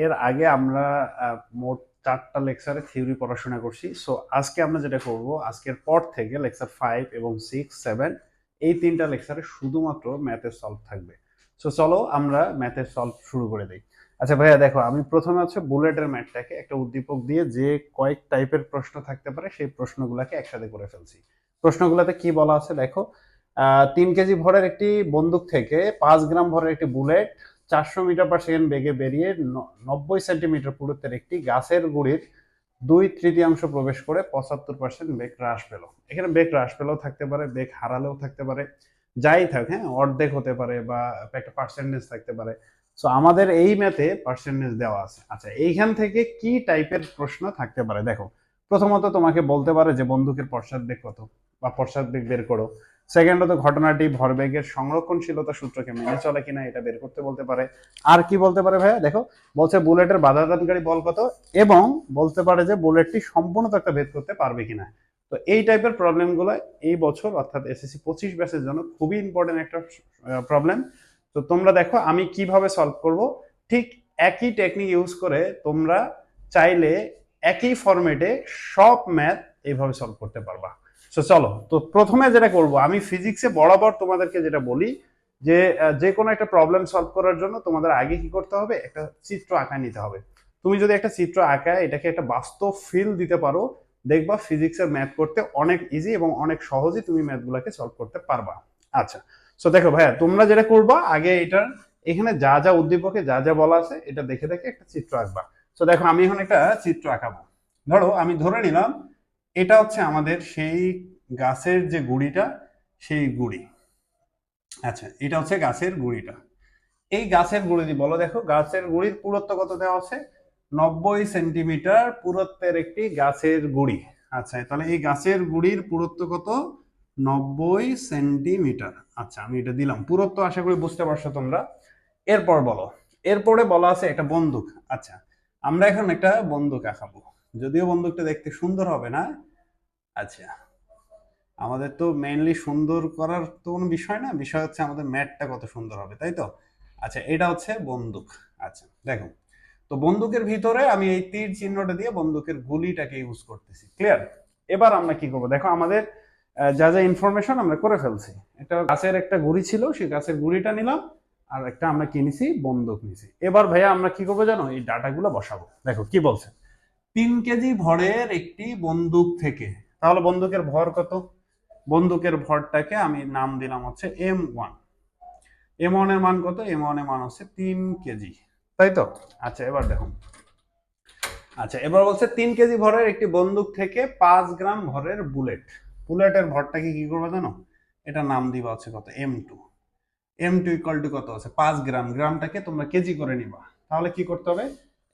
এর আগে আমরা মোট 4টা লেকচারে থিওরি পড়াশোনা করছি। সো আজকে আমরা যেটা করব, আজকের পর থেকে লেকচার 5 এবং 6, 7 এই 3টা লেকচারে শুধুমাত্র ম্যাথের সলভ থাকবে। সো চলো আমরা ম্যাথের সলভ শুরু করে দেই। আচ্ছা ভাইয়া দেখো, আমি প্রথমে হচ্ছে বুলেটের ম্যাথটাকে একটা উদ্দীপক দিয়ে যে কয়েক টাইপের প্রশ্ন থাকতে পারে সেই প্রশ্নগুলোকে একসাথে করে ফেলছি। প্রশ্নগুলোতে কি বলা আছে দেখো, 3 কেজি ভরের একটি বন্দুক থেকে 5 গ্রাম ভরের একটি বুলেট 400 মিটার/সেকেন্ড বেগে বেরিয়ে 90 সেন্টিমিটার পুরুত্বের একটি গাছের গুড়ির 2/3 প্রবেশ করে 75% বেগ হ্রাস পেল। এখানে বেগ হ্রাস পেলেও থাকতে পারে, বেগ হারালেও থাকতে পারে, যাই থাক, হ্যাঁ, অর্ধেক হতে পারে বা একটা পার্সেন্টেজ থাকতে পারে। সো আমাদের এই ম্যাথে পার্সেন্টেজ দেওয়া আছে। আচ্ছা, এইখান থেকে কি টাইপের প্রশ্ন থাকতে পারে দেখো। প্রথমত তোমাকে বলতে পারে যে বন্দুকের পশ্চাৎবেগ কত বা পশ্চাৎবেগ বের করো। সেকেন্ডত ঘটনাটি ভরবেগের সংরক্ষণশীলতা সূত্রকে মেনে চলে কিনা এটা বের করতে বলতে পারে। আর কি বলতে পারে ভাইয়া দেখো, বলছে বুলেটের বাধাদানকারী বল কত, এবং বলতে পারে যে বুলেটটি সম্পূর্ণ একটা ভেদ করতে পারবে কিনা। তো এই টাইপের প্রবলেমগুলো এই বছর অর্থাৎ এসএসসি 25 ব্যাচের জন্য খুবই ইম্পর্টেন্ট একটা প্রবলেম। তো তোমরা দেখো আমি কিভাবে সলভ করব, ঠিক একই টেকনিক ইউজ করে তোমরা চাইলে একই ফরম্যাটে সব ম্যাথ এইভাবে সলভ করতে পারবা। তো চলো, তো প্রথমে যেটা করব, আমি ফিজিক্সে বরাবর তোমাদেরকে যেটা বলি যে যে কোনো একটা প্রবলেম সলভ করার জন্য তোমাদের আগে কি করতে হবে, একটা চিত্র আঁকায় নিতে হবে। তুমি যদি একটা চিত্র আঁকায় এটাকে একটা বাস্তব ফিল দিতে পারো, দেখবা ফিজিক্সের ম্যাথ করতে অনেক ইজি এবং অনেক সহজেই তুমি ম্যাথগুলোকে সলভ করতে পারবা। আচ্ছা, সো দেখো ভাইয়া, তোমরা যেটা করবা আগে এটার এখানে যা যা উদ্দীপকে যা যা বলা আছে এটা দেখে দেখে একটা চিত্র আঁকবা। সো দেখো আমি এখন একটা চিত্র আঁকাবো। ধরো আমি ধরে নিলাম এটা হচ্ছে আমাদের সেই গাছের যে গুড়িটা, সেই গুড়ি। আচ্ছা, এটা হচ্ছে গাছের গুড়িটা। এই গাছের গুড়ি বলো, দেখো গাছের গুড়ির পুরুত্ব কত দেওয়া আছে, 90 সেন্টিমিটার পুরুত্বের একটি গাছের গুড়ি। আচ্ছা, তাহলে এই গাছের গুড়ির পুরুত্ব কত, 90 সেন্টিমিটার। আচ্ছা, আমি এটা দিলাম পুরুত্ব, আশা করি বুঝতে পারছো তোমরা। এরপর বলো, এরপরে বলা আছে একটা বন্দুক। আচ্ছা, আমরা এখন একটা বন্দুক আঁকাবো, যদিও বন্দুকটা দেখতে সুন্দর হবে না। আচ্ছা, আমাদের তো মেইনলি সুন্দর করার তো কোনো বিষয় না, বিষয় হচ্ছে আমাদের ম্যাটটা কত সুন্দর হবে, তাই তো। আচ্ছা, এটা হচ্ছে বন্দুক। আচ্ছা দেখো, তো বন্দুকের ভিতরে আমি এই তীর চিহ্নটা দিয়ে বন্দুকের গুলিটাকে ইউজ করতেছি, ক্লিয়ার। এবার আমরা কি করব দেখো, আমাদের যা যা ইনফরমেশন আমরা করে ফেলছি। এটা গাছের একটা গুড়ি ছিল, সেই গাছের গুড়িটা নিলাম, আর একটা আমরা কিনেছি বন্দুক নিছি। এবার ভাইয়া আমরা কি করবো জানো, এই ডাটাগুলো বসাবো। দেখো কি বলছে, 3 কেজি ভরের একটি বন্দুক থেকে, তাহলে বন্দুকের ভর কত, বন্দুকের ভরটাকে আমি নাম দিলাম হচ্ছে M1। M1 এর মান কত, M1 এর মান হচ্ছে 3 কেজি, তাই তো। আচ্ছা এবার দেখো, আচ্ছা এবার বলছে 3 কেজি ভরের একটি বন্দুক থেকে 5 গ্রাম ভরের বুলেট, বুলেটের ভরটাকে কি করবে জানো, এটা নাম দিবা হচ্ছে কত, M2। M2 ইকুয়াল টু কত আছে, 5 গ্রাম, গ্রামটাকে তোমরা কেজি করে নিবা। তাহলে কি করতে হবে,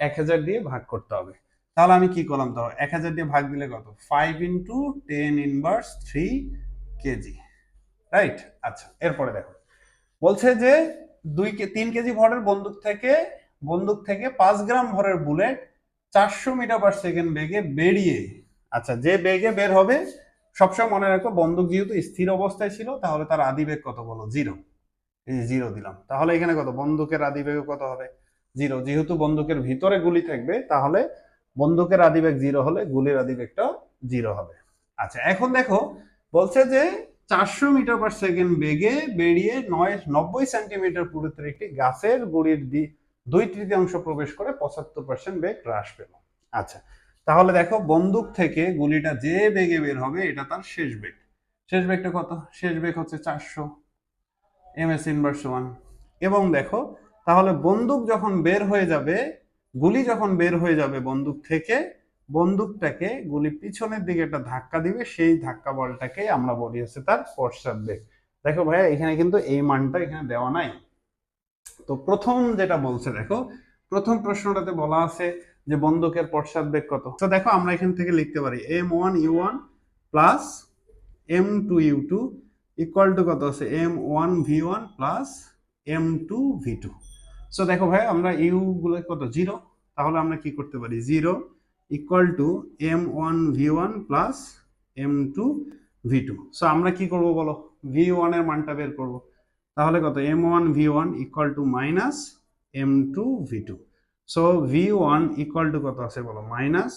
1000 দিয়ে ভাগ করতে হবে। তাহলে আমি কি করলাম, ধরো 1000 দিয়ে ভাগ দিলে কত, 5 × 10⁻³ কেজি, রাইট। আচ্ছা এরপরে দেখো, বলছে যে 3 কেজি ভরের বন্দুক থেকে 5 গ্রাম ভরের বুলেট 400 মিটার/সেকেন্ড বেগে বেরিয়ে, আচ্ছা যে বেগে বের হবে, সবসময় মনে রাখো বন্দুক যেহেতু স্থির অবস্থায় ছিল তাহলে তার আদিবেগ কত বলো, 0। এই 0 দিলাম, তাহলে এখানে কত, বন্দুকের আদিবেগ কত হবে, 0। যেহেতু বন্দুকের ভিতরে গুলি থাকবে তাহলে বন্দুকের আদিবেগ 0 হলে গুলির আদিবেগটাও 0 হবে। আচ্ছা এখন দেখো, বলছে যে 400 মিটার/সেকেন্ড বেগে বেরিয়ে 90 সেন্টিমিটার পুরুত্বের একটি গাছের গুড়ির 2/3 প্রবেশ করে 75% বেগ হ্রাস পেল। আচ্ছা, তাহলে দেখো বন্দুক থেকে গুলিটা যে বেগে বের হবে এটা তার শেষ বেগ। শেষ বেগটা কত, শেষ বেগ হচ্ছে 400 ms⁻1। এবং দেখো, তাহলে বন্দুক যখন বের হয়ে যাবে, গুলি যখন বের হয়ে যাবে বন্দুক থেকে, বন্দুকটাকে গুলি পিছনের দিকে একটা ধাক্কা দিবে, সেই ধাক্কা বলটাকে আমরা বলি হচ্ছে তার পশ্চাৎবেগ। দেখো ভাইয়া, এখানে কিন্তু এই মানটা এখানে দেওয়া নাই। তো প্রথম যেটা বলছে দেখো, প্রথম প্রশ্নটাতে বলা আছে যে বন্দুকের পশ্চাৎবেগ কত। তো দেখো আমরা এখান থেকে লিখতে পারি m1u1 plus m2u2 equal to কত আছে, m1v1 প্লাস m2v2। সো দেখো ভাই, আমরা ইউ গুলো কত, 0, তাহলে আমরা কি করতে পারি, 0 equal to m1v1 plus m2v2। So আমরা কি করব বলো, v1 এর মানটা বের করব। তাহলে কত, m1v1 equal to minus m2v2। So v1 equal to কত আছে বলো, মাইনাস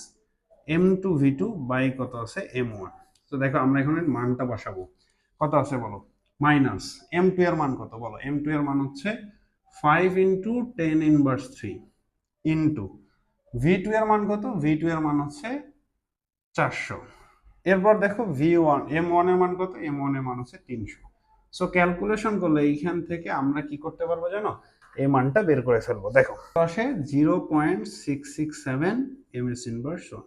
m2 v2 বাই কত আছে m1। তো দেখো আমরা এখন এর মানটা বসাবো, কত আছে বলো, মাইনাস m2 এর মান কত বলো, m2 এর মান হচ্ছে 5 ইন্টু 10⁻³ ইন্টু v2 এর মান কত, v2 এর মান হচ্ছে 400। এরপর দেখো v1 m1 এর মান কত, m1 এর মান হচ্ছে 300। সো ক্যালকুলেশন করলে এইখান থেকে আমরা কি করতে পারবো জানো, এই মানটা বের করে ফেলবো। দেখো আসে 0.667 ms/1।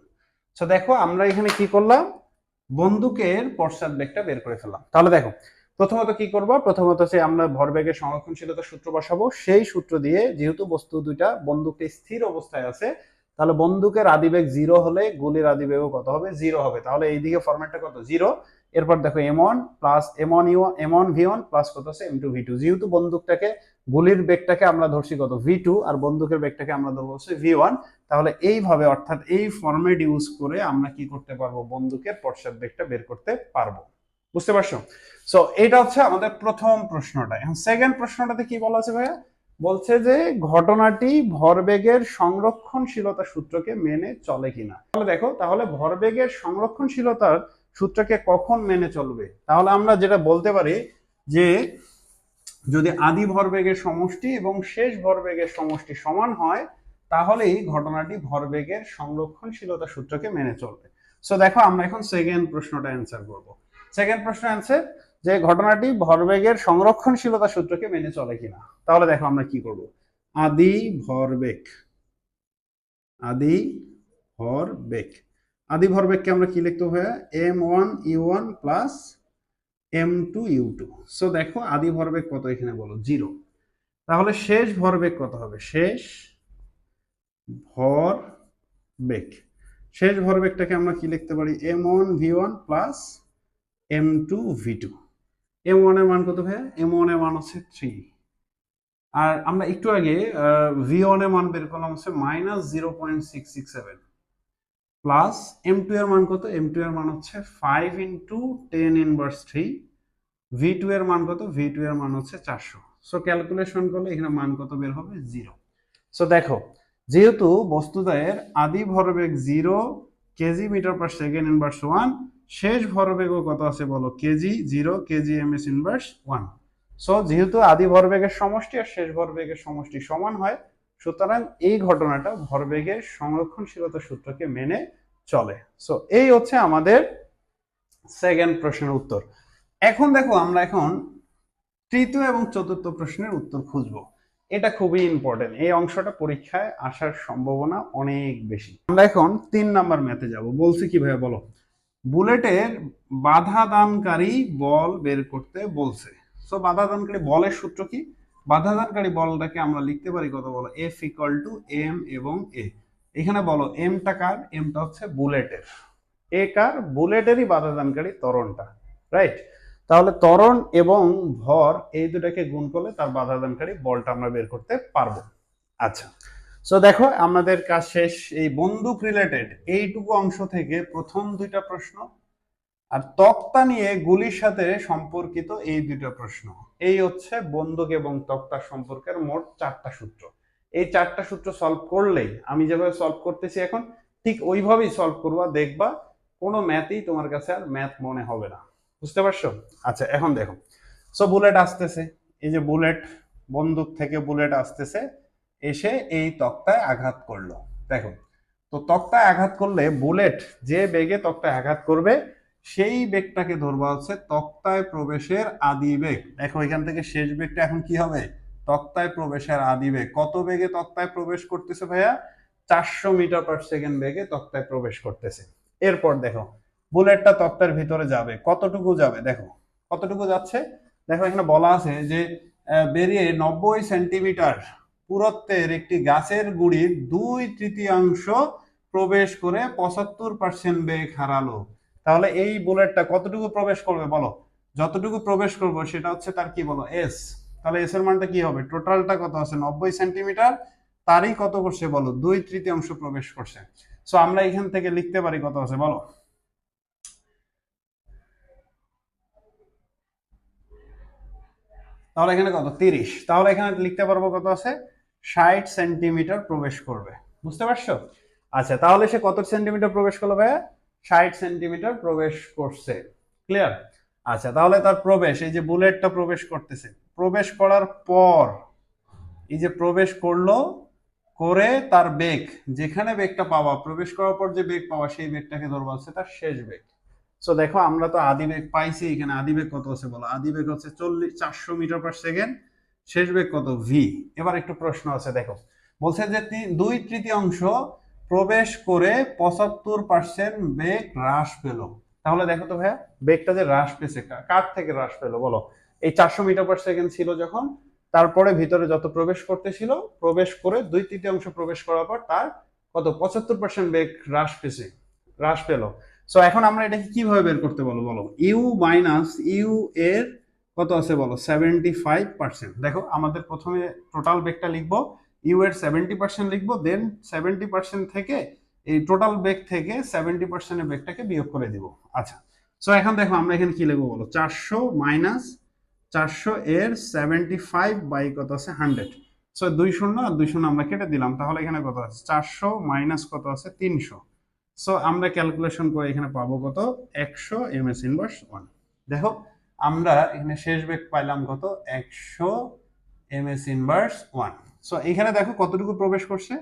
সো দেখো আমরা এখানে কি করলাম, বন্দুকের পশ্চাৎবেগটা বের করে ফেললাম। তাহলে দেখো প্রথমত কি করব, প্রথমত হচ্ছে আমরা ভরবেগের সংরক্ষণশীলতার সূত্র বসাবো। সেই সূত্র দিয়ে যেহেতু বস্তু দুইটা বন্দুকটা স্থির অবস্থায় আছে, তাহলে বন্দুকের আদিবেগ 0 হলে গুলির আদিবেগও কত হবে, 0 হবে। তাহলে এইদিকে ফরম্যাটটা কত, 0। এরপর দেখো m1 plus m1 v1 plus কত আছে m2 v2। যেহেতু বন্দুকটাকে গুলির বেগটাকে আমরা ধরছি কত v2 আর বন্দুকের বেগটাকে আমরা ধরবো হচ্ছে v1, তাহলে এইভাবে অর্থাৎ এই ফরম্যাট ইউজ করে আমরা কি করতে পারবো, বন্দুকের পশ্চাৎবেগটা বের করতে পারবো। বুঝতে পারছো? সো এটা হচ্ছে আমাদের প্রথম প্রশ্নটা। এখন সেকেন্ড প্রশ্নটাতে কি বলা আছে ভাইয়া, বলছে যে ঘটনাটি ভরবেগের সংরক্ষণশীলতা সূত্রকে মেনে চলে কিনা। তাহলে দেখো, তাহলে ভরবেগের সংরক্ষণশীলতার সূত্রকে কখন মেনে চলবে, তাহলে আমরা যেটা বলতে পারি যে যদি আদি ভরবেগের সমষ্টি এবং শেষ ভরবেগের সমষ্টি সমান হয়, তাহলেই ঘটনাটি ভরবেগের সংরক্ষণশীলতা সূত্রকে মেনে চলবে। সো দেখো আমরা এখন সেকেন্ড প্রশ্নটা অ্যান্সার করব। সেকেন্ড প্রশ্ন অ্যান্সার যে ঘটনাটি ভরবেগের সংরক্ষণশীলতা সূত্রকে মেনে চলে কিনা। তাহলে দেখো আমরা কি করব, আদি ভরবেগ, আদি ভরবেগ, আদি ভরবেগকে আমরা কি লিখতে হবে, m1u1 প্লাস m2u2। সো দেখো আদি ভরবেগ কত এখানে বলো, 0। তাহলে শেষ ভরবেগ কত হবে, শেষ ভরবেগ, শেষ ভরবেগটাকে আমরা কি লিখতে পারি, m1 v1 plus m2 v2। m1 এর মান কত ভাই, m1 এর মান হচ্ছে 3। আর আমরা একটু আগে v1 এর মান বের করলাম হচ্ছে -0.667 প্লাস m2 এর মান কত, m2 এর মান হচ্ছে 5 ইন্টু 10⁻³ v2 এর মান কত, v2 এর মান হচ্ছে 400। সো ক্যালকুলেশন করলে এখানে মান কত বের হবে, 0। সো দেখো যেহেতু বস্তুদের আদি ভরবেগ 0 kg metre per second inverse 1, শেষ ভরবেগও কত আছে বলো, kg 0 kg ms inverse 1। So যেহেতু আদি ভরবেগের সমষ্টি আর শেষ ভরবেগের সমষ্টি সমান হয়, সুতরাং এই ঘটনাটা ভরবেগের সংরক্ষণশীলতা সূত্রকে মেনে চলে। সো এই হচ্ছে আমাদের সেকেন্ড প্রশ্নের উত্তর। এখন দেখো আমরা এখন তৃতীয় এবং চতুর্থ প্রশ্নের উত্তর খুঁজবো। এটা খুবই ইম্পর্টেন্ট, এই অংশটা পরীক্ষায় আসার সম্ভাবনা অনেক বেশি। আমরা এখন 3 নাম্বার ম্যাথে যাব। বলছে কি ভাইয়া বলো, বুলেটের বাধা দানকারী বল বের করতে বলছে। সো বাধা দানকারী বলের সূত্র কি, বাধা দানকারী বলটাকে আমরা লিখতে পারি কত বলো, F ইকুয়াল টু এম এবং এ। এখানে বলো এমটা কার, এমটা হচ্ছে বুলেটের, এ কার, বুলেটেরই বাধা দানকারী ত্বরণটা, রাইট। তাহলে ত্বরণ এবং ভর এই দুটাকে গুণ করলে তার বাধা দানকারী বলটা আমরা বের করতে পারবো। আচ্ছা, সো দেখো আমাদের কাজ শেষ। এই বন্দুক রিলেটেড এইটুকু অংশ থেকে প্রথম দুইটা প্রশ্ন আর তক্তা নিয়ে গুলির সাথে সম্পর্কিত এই দুইটা প্রশ্ন, এই হচ্ছে বন্দুক এবং তক্তার সম্পর্কের মোট 4টা সূত্র। এই 4টা সূত্র সলভ করলেই, আমি যেভাবে সলভ করতেছি এখন ঠিক ওইভাবেই সলভ করবা, দেখবা কোনো ম্যাথই তোমার কাছে আর ম্যাথ মনে হবে না। বুঝতে পারছো? আচ্ছা এখন দেখো, সো বুলেট আসতেছে, এই যে বুলেট, বন্দুক থেকে বুলেট আসতেছে, এসে এই তক্তায় আঘাত করলো। দেখো তো তক্তায় আঘাত করলে বুলেট যে বেগে তক্তায় আঘাত করবে সেই বেগটাকে ধরবা হচ্ছে তক্তায় প্রবেশের আদি বেগ। দেখো এখান থেকে শেষ বেগটা এখন কি হবে, তক্তায় প্রবেশের আদি বেগ। কত বেগে তক্তায় প্রবেশ করতেছে ভাইয়া, 400 মিটার পার সেকেন্ড বেগে তক্তায় প্রবেশ করতেছে। এরপর দেখো বুলেটটা তক্তার ভিতরে যাবে, কতটুকু যাবে দেখো, কতটুকু যাচ্ছে দেখো, এখানে বলা আছে যে বেরিয়ে 90 সেন্টিমিটার পুরত্বের একটি গাছের গুড়ির 2/3 প্রবেশ করে 75% বেগ হারালো। তাহলে এই বুলেটটা কতটুকু প্রবেশ করবে বলো, যতটুকু প্রবেশ করবো সেটা হচ্ছে তার কি বলো, এস। তাহলে এস এর মানটা কি হবে, টোটালটা কত আছে 90 সেন্টিমিটার, তারই কত করছে বলো, 2/3 প্রবেশ করছে। সো আমরা এখান থেকে লিখতে পারি কত আছে বলো, তাহলে এখানে কত 30। তাহলে এখানে লিখতে পারবো কত আছে 60 সেন্টিমিটার প্রবেশ করবে। বুঝতে পারছো? আচ্ছা, তাহলে সে কত সেন্টিমিটার প্রবেশ করলো ভাইয়া? 60 সেন্টিমিটার প্রবেশ করছে। ক্লিয়ার? আচ্ছা, তাহলে তার প্রবেশ, এই যে বুলেটটা প্রবেশ করতেছে, প্রবেশ করার পর এই যে প্রবেশ করলো, করে তার বেগ, যেখানে বেগটা পাওয়া, প্রবেশ করার পর যে বেগ পাওয়া, সেই বেগটাকে ধরবো হচ্ছে তার শেষ বেগ। সো দেখো, আমরা তো আদি বেগ পাইছি, এখানে আদি বেগ কত আছে বলো? আদি বেগ হচ্ছে 400 মিটার পার সেকেন্ড। শেষ বেগ কত? ভি। এবার একটু প্রশ্ন আছে, দেখো বলছে যে 2/3 প্রবেশ করে 75% বেগ হ্রাস পেল। তাহলে দেখো তো ভাইয়া, বেগটা যে হ্রাস পেয়েছে কার থেকে হ্রাস পেলো বলো? এই 400 মিটার পার সেকেন্ড ছিল যখন, তারপরে ভিতরে যত প্রবেশ করতেছিল, প্রবেশ করে 2/3 প্রবেশ করার পর তার কত? 75% বেগ হ্রাস পেল। সো এখন আমরা এটাকে কিভাবে বের করতে বলো? বলো ইউ মাইনাস ইউ এর কত আছে বলো? 75%। দেখো, আমাদের প্রথমে টোটাল বেগটা লিখবো, ইউ এর 70% লিখবো, দেন 70% থেকে এই টোটাল বেগ থেকে 70% বেগটাকে বিয়োগ করে দিব। আচ্ছা, সো এখন দেখো আমরা এখানে কি লিখবো বলো? 400 মাইনাস 400 এর 75 বাই কত আছে? 100। সো 2 শূন্য আর 2 শূন্য আমরা কেটে দিলাম, তাহলে এখানে কত আছে? 400 মাইনাস কত আছে? 300। সো আমরা ক্যালকুলেশন করে এখানে পাবো কত? 100 এমএস ইনভার্স 1। দেখো, আমরা এখানে শেষ বেগ পাইলাম কত? 100 এমএস ইনভার্স 1। সো এখানে দেখো কতটুকু প্রবেশ করছে?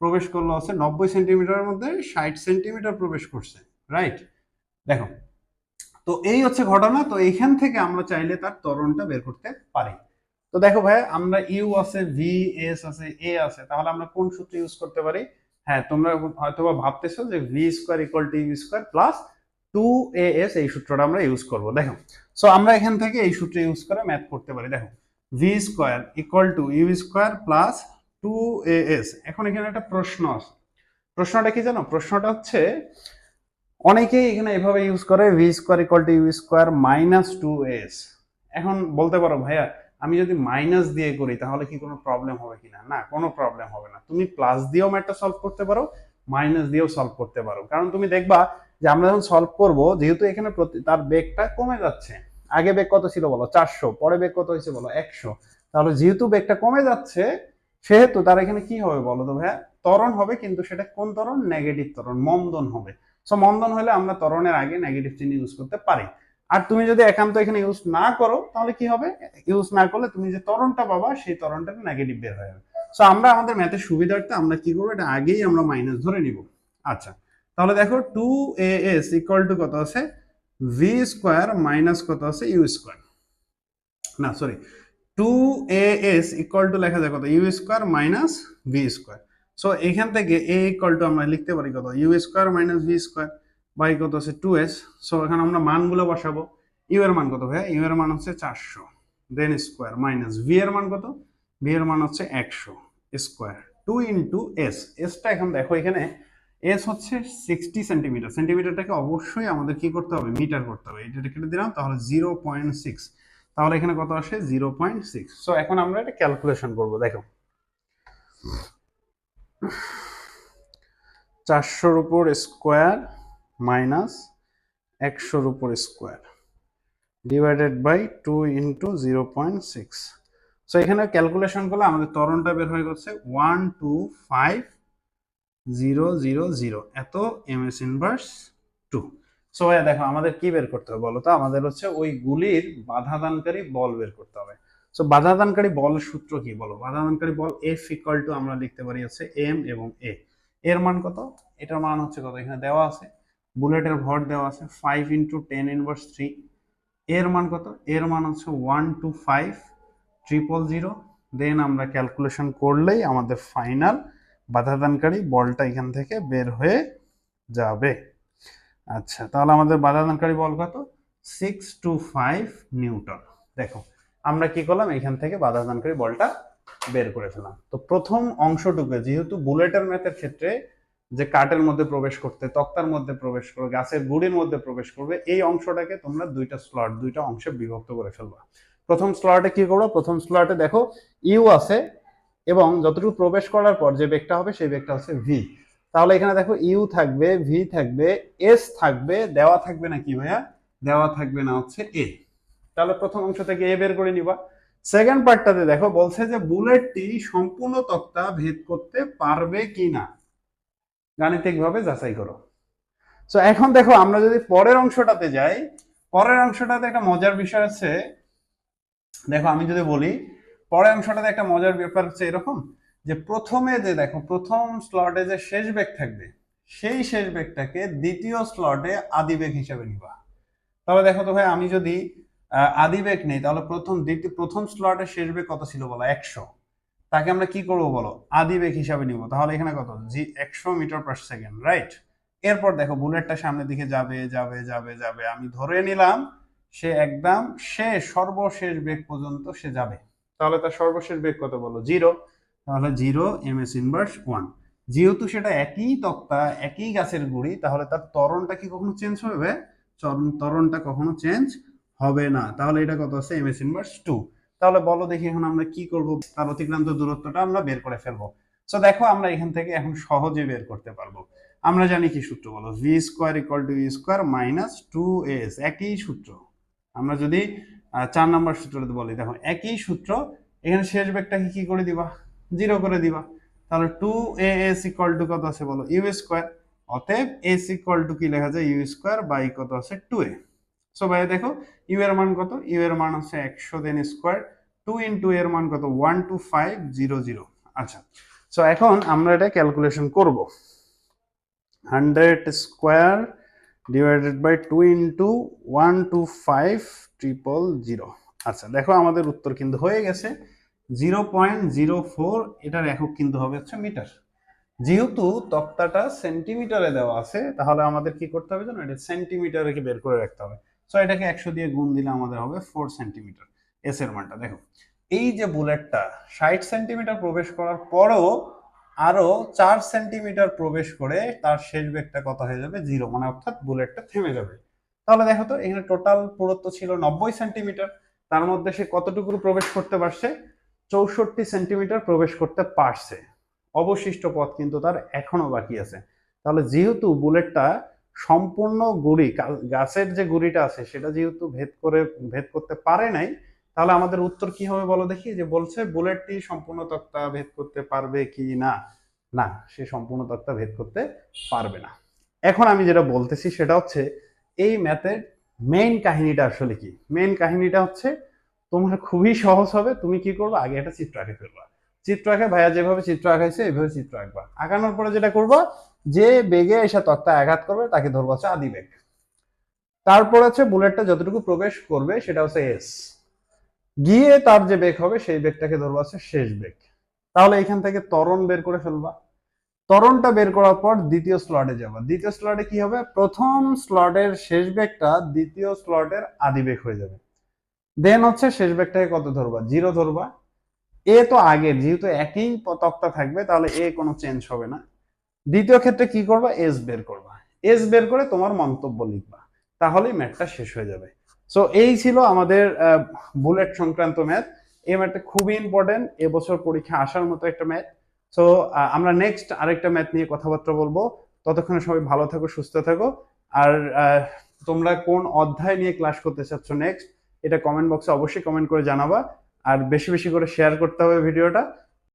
প্রবেশ করলো হচ্ছে 90 সেন্টিমিটারের মধ্যে 60 সেন্টিমিটার প্রবেশ করছে। রাইট? দেখো, তো এই হচ্ছে ঘটনা। তো এইখান থেকে আমরা চাইলে তার ত্বরণটা বের করতে পারি। তো দেখো ভাই, আমরা ইউ আছে, ভি, এস আছে, এ আছে, তাহলে আমরা কোন সূত্র ইউজ করতে পারি? হ্যাঁ, তোমরা হয়তোবা ভাবতেছো যে v square equal to u square plus 2as, এই সূত্রটা আমরা ইউজ করব। দেখো, সো আমরা এখান থেকে এই সূত্র ইউজ করে ম্যাথ করতে পারি। দেখো, v square equal to u square plus 2as। এখন এখানে একটা প্রশ্ন আছে। প্রশ্নটা কি জানো? প্রশ্নটা হচ্ছে, অনেকেই এখানে এভাবে ইউজ করে v square equal to u square minus 2as। এখন বলতে পারো ভাইয়া, আমি যদি মাইনাস দিয়ে করি তাহলে কি কোনো প্রবলেম হবে কিনা? না, কোনো প্রবলেম হবে না। তুমি প্লাস দিয়েও ম্যাথটা সলভ করতে পারো, মাইনাস দিয়েও সলভ করতে পারো। কারণ তুমি দেখবা যে আমরা যখন সলভ করব, যেহেতু এখানে তার বেগটা কমে যাচ্ছে, আগে বেগ কত ছিল বলো? 400, পরে বেগ কত হয়েছে বলো? 100। তাহলে যেহেতু বেগটা কমে যাচ্ছে, সেহেতু তার এখানে কি হবে বলো তো ভাইয়া? ত্বরণ হবে, কিন্তু সেটা কোন ত্বরণ? নেগেটিভ ত্বরণ, মন্দন হবে। সো মন্দন হলে আমরা ত্বরণের আগে নেগেটিভ চিহ্ন ইউজ করতে পারি। আর তুমি যদি একান্ত এখানে ইউজ না করো, তাহলে কি হবে? ইউজ না করলে তুমি যে ত্বরণটা পাবা, সেই ত্বরণটা নেগেটিভ বের হয়ে যাবে। সো আমরা আমাদের ম্যাথের সুবিধার্থে আমরা কি করবো? এটা আগেই আমরা মাইনাস ধরে নিব। আচ্ছা, তাহলে দেখো 2as ইকুয়াল টু কত আছে? ভি স্কোয়ার মাইনাস কত আছে? U square. না সরি, 2as ইকুয়াল টু লেখা যায় কত? U square minus v square. So এখান থেকে a ইকুয়াল টু আমরা লিখতে পারি কত? U square minus v square by কত আছে? 2s। সো এখানে আমরা মানগুলো বসাবো। ইউ এর মান কত ভাইয়া? ইউ এর মান হচ্ছে 400, দেন স্কোয়ার মাইনাস ভি এর মান কত? ভি এর মান হচ্ছে 100 স্কোয়ার 2 ইন্টু এস। এসটা এখন দেখো, এখানে এস হচ্ছে 60 সেন্টিমিটার। সেন্টিমিটারটাকে অবশ্যই আমাদের কি করতে হবে? মিটার করতে হবে। এটা কেটে দিলাম, তাহলে 0.6। তাহলে এখানে কত আসে? 0.6। সো এখন আমরা এটা ক্যালকুলেশন করব। দেখো, 400-র উপর স্কোয়ার মাইনাস 100-র উপর square divided by 2 into 0.6। So এখানে ক্যালকুলেশন করলে আমাদের ত্বরণটা বের হয়ে গেছে 125,000 এত এমএস ইনভার্স 2। সো ভাইয়া দেখো, আমাদের কি বের করতে হবে বলো তো? আমাদের হচ্ছে ওই গুলির বাধাদানকারী বল বের করতে হবে। সো বাধাদানকারী বলের সূত্র কি বলো? বাধাদানকারী বল এফ ইকুয়াল টু আমরা লিখতে পারি হচ্ছে এম এবং এ। এর মান কত? এটার মান হচ্ছে কত? এখানে দেওয়া আছে, বুলেটের ভর দেওয়া আছে 5 ইন্টু 10 ইনভার্স 3। এর মান কত? এর মান হচ্ছে 125,000। দেন আমরা ক্যালকুলেশন করলেই আমাদের ফাইনাল বাধাদানকারী বলটা এখান থেকে বের হয়ে যাবে। আচ্ছা, তাহলে আমাদের বাধাদানকারী বল কত? 625 নিউটন। দেখো, আমরা কি করলাম? এখান থেকে বাধাদানকারী বলটা বের করে ফেলাম। তো প্রথম অংশটুকু, যেহেতু বুলেটের ম্যাথের ক্ষেত্রে যে কাঠের মধ্যে প্রবেশ করতে, তক্তার মধ্যে প্রবেশ করবে, গাছের গুড়ির মধ্যে প্রবেশ করবে, এই অংশটাকে তোমরা দুইটা অংশে বিভক্ত করে ফেলবা। প্রথম স্লটে কি করবো? প্রথম স্লটে দেখো ইউ আছে, এবং যতটুকু প্রবেশ করার পর যে বেগটা হবে সেই বেগটা হচ্ছে ভি। তাহলে এখানে দেখো ইউ থাকবে, ভি থাকবে, এস থাকবে, দেওয়া থাকবে না কি ভাইয়া? দেওয়া থাকবে না হচ্ছে এ। তাহলে প্রথম অংশ থেকে এ বের করে নিবা। সেকেন্ড পার্টটাতে দেখো বলছে যে বুলেটটি সম্পূর্ণ তক্তা ভেদ করতে পারবে কিনা গাণিতিকভাবে যাচাই করো। সো এখন দেখো আমরা যদি পরের অংশটাতে যাই, পরের অংশটাতে একটা মজার বিষয় আছে। দেখো আমি যদি বলি পরের অংশটাতে একটা মজার ব্যাপার হচ্ছে এরকম যে প্রথমে যে দেখো প্রথম স্লটে যে শেষ বেগ থাকবে সেই শেষ বেগটাকে দ্বিতীয় স্লটে আদি বেগ হিসাবে নিবা। তাহলে দেখো তো ভাই আমি যদি আদি বেগ নেই তাহলে প্রথম স্লটের শেষ বেগ কত ছিল বলো 100, তাকে আমরা কি করব বলো আদি বেগ হিসাবে নিব। তাহলে এখানে কত 100 মিটার পার সেকেন্ড, রাইট? এরপর দেখো বুলেটটা সামনের দিকে যাবে যাবে যাবে যাবে, আমি ধরে নিলাম সে একদম সর্বশেষ বেগ পর্যন্ত সে যাবে। তাহলে তার সর্বশেষ বেগ কত বলো 0। তাহলে 0 ms ইনভার্স 1। যেহেতু সেটা একই তক্তা একই গাছের গুড়ি তাহলে তার ত্বরণটা কি কখনো চেঞ্জ হবে? ত্বরণটা কখনো চেঞ্জ হবে না। তাহলে এটা কত আছে ms ইনভার্স 2। তাহলে বলো দেখি এখন আমরা কি করব, তার অতিক্রান্ত দূরত্বটা আমরা বের করে ফেলবো। সো দেখো আমরা এখান থেকে এখন সহজে বের করতে পারবো। আমরা জানি কি সূত্র বলো, v square equal to u square minus 2s, একই সূত্র। আমরা যদি 4 নম্বর সূত্রটা বলি দেখো একই সূত্র, এখানে শেষ বেগটাকে কি করে দিবা 0 করে দিবা। তাহলে 2as ইকুয়াল টু কত আছে বলো ইউ স্কোয়ার। অতএব s ইকুয়াল টু কি লেখা যায় ইউ স্কোয়ার বাই কত আছে 2a। সো ভাই দেখো ইউ এর মান কত, ইউ এর মান হচ্ছে 100 দেন স্কোয়ার, 2 ইনটু এর মান কত 12500। আচ্ছা, সো এখন আমরা এটা ক্যালকুলেশন করব। 100 স্কোয়ার ডিভাইডেড বাই 2 ইনটু 12500। আচ্ছা দেখো আমাদের উত্তর কিন্তু হয়ে গেছে 0.04। এটার একক কিন্তু হবে হচ্ছে মিটার। যেহেতু তক্তাটা সেন্টিমিটারে দেওয়া আছে তাহলে আমাদের কি করতে হবে জানো, এটা সেন্টিমিটারে কি বের করে রাখতে হবে। সো এটাকে 100 দিয়ে গুণ দিলে আমাদের হবে 4 সেন্টিমিটার। এস এর মানটা দেখো, এই যে বুলেটটা 60 সেন্টিমিটার প্রবেশ করার পরেও আরো 4 সেন্টিমিটার প্রবেশ করে তার শেষ বেগটা কত হয়ে যাবে 0, মানে অর্থাৎ বুলেটটা থেমে যাবে। তাহলে দেখো তো এখানে টোটাল পুরুত্ব ছিল 90 সেন্টিমিটার, তার মধ্যে সে কতটুকু প্রবেশ করতে পারছে 64 সেন্টিমিটার প্রবেশ করতে পারছে। অবশিষ্ট পথ কিন্তু তার এখনো বাকি আছে। তাহলে যেহেতু বুলেটটা সম্পূর্ণ গুড়ি গাছের যে গুড়িটা আছে সেটা যেহেতু ভেদ করতে পারে নাই, তাহলে আমাদের উত্তর কি হবে বলো দেখি। যে বলছে বুলেটটি সম্পূর্ণ তক্তা ভেদ করতে পারবে কি না, না সে সম্পূর্ণ তক্তা ভেদ করতে পারবে না। এখন আমি যেটা বলতেছি সেটা হচ্ছে এই ম্যাথের মেইন কাহিনীটা আসলে কি। মেইন কাহিনীটা হচ্ছে তোমার খুবই সহজ হবে, তুমি কি করবে আগে একটা চিত্র আঁকে ফেলবা। চিত্র আঁকে ভাইয়া যেভাবে চিত্র আঁকাইছে এইভাবে চিত্র আঁকবা। আঁকানোর পরে যেটা করবা, যে বেগে এসে তক্তা আঘাত করবে তাকে ধরবা হচ্ছে আদি বেগ। তারপর হচ্ছে বুলেটটা যতটুকু প্রবেশ করবে সেটা হচ্ছে এস, গিয়ে তার যে বেগ হবে সেই বেগটাকে ধরবা হচ্ছে শেষ বেগ। তাহলে এখান থেকে ত্বরণ বের করে ফেলবা। ত্বরণটা বের করার পর দ্বিতীয় স্লটে যাবা। দ্বিতীয় স্লটে কি হবে, প্রথম স্লটের শেষ বেগটা দ্বিতীয় স্লটের আদি বেগ হয়ে যাবে। দেন হচ্ছে শেষ বেগটাকে কত ধরবা 0 ধরবা। এ তো আগের, যেহেতু একই তক্তা থাকবে তাহলে এ কোনো চেঞ্জ হবে না। দ্বিতীয় ক্ষেত্রে কি করবা, এস বের করবা। এস বের করে তোমার মন্তব্য লিখবা, তাহলেই ম্যাথটা শেষ হয়ে যাবে। সো এই ছিল আমাদের বুলেট সংক্রান্ত ম্যাথ। এই ম্যাথটা খুবই ইম্পর্টেন্ট, এবছর পরীক্ষা আসার মতো একটা ম্যাথ। সো আমরা নেক্সট আরেকটা ম্যাথ নিয়ে কথাবার্তা বলবো। ততক্ষণে সবাই ভালো থাকো, সুস্থ থাকো। আর তোমরা কোন অধ্যায় নিয়ে ক্লাস করতে চাচ্ছ নেক্সট, এটা কমেন্ট বক্সে অবশ্যই কমেন্ট করে জানাবা। আর বেশি বেশি করে শেয়ার করতে হবে ভিডিওটা।